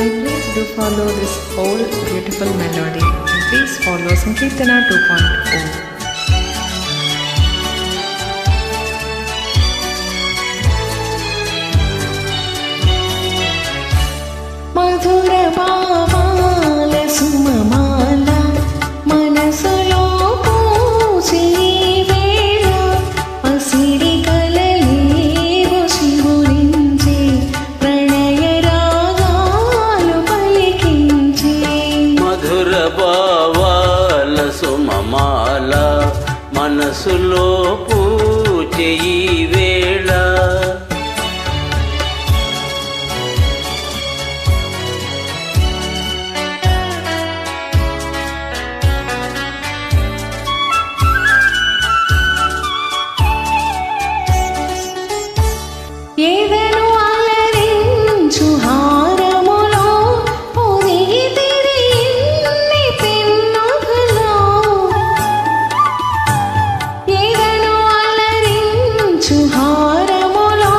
Please do follow this whole beautiful melody and please follow Sankirtana 2.0. మధుర భావాల సుమమాల మనసులో పూసే వేళ పసిడి కలలేవో శివురించే ప్రణయ రాగాలు పలికించే మధుర భావాల సుమమాల మనసులో పూచే వేళ ఏదను అలరించు హారములో పొదిగి తిరిగిన్ని పెన్నుగలో ఏదను అలరించు హారములో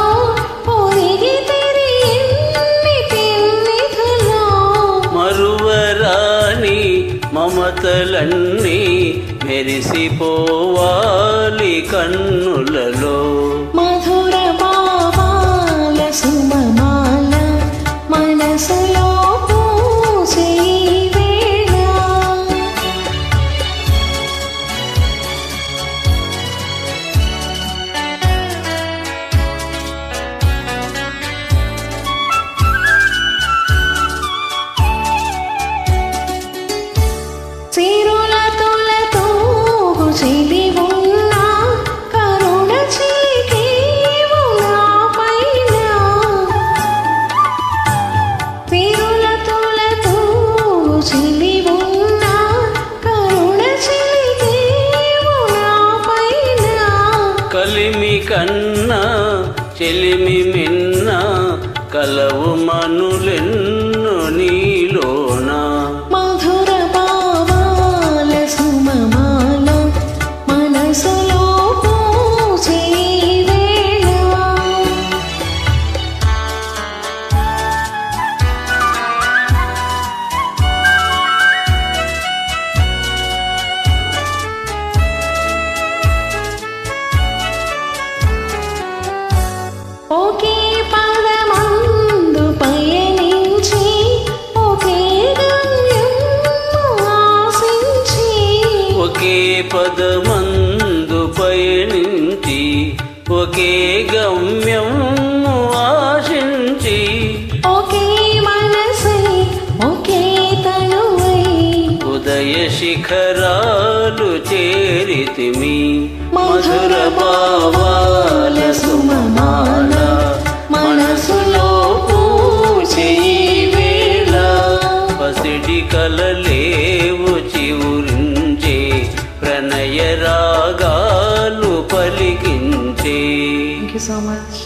పొదిగి తిరిగిన్ని పెన్నుగలో మరువరాని మమతలన్నీ మెరిసిపోవాలి కన్నులలో మధుర భావాల సుమమాల మనసులో పూసే వేళ సిరులతులతో చెలి ఉన్న కరుణ చిలికేవు నాపైన సిరులతులతో చెలి ఉన్న కరుణ చిలికేవు నాపైన కలిమి కన్నా చెలిమి మిన్న కలవు మనులెన్ను నీలోనా మధుర భావాల సుమమాల మనసులో పూసే వేళ ఒకే పదమందు పయనించి ఒకే గమ్యం ఆశించి ఒకే పదమందు పయనించి ఒకే గమ్యం ఆశించి ఒకే మనసై ఒకే తనువై ఉదయ శిఖరాలు చేరితిమి మధుర భావాల సుమమాల మనసులో పూసే వేళ పసిడి కలలేవు చివురించే ప్రణయ రాగాలు పలికించే. Thank you so much.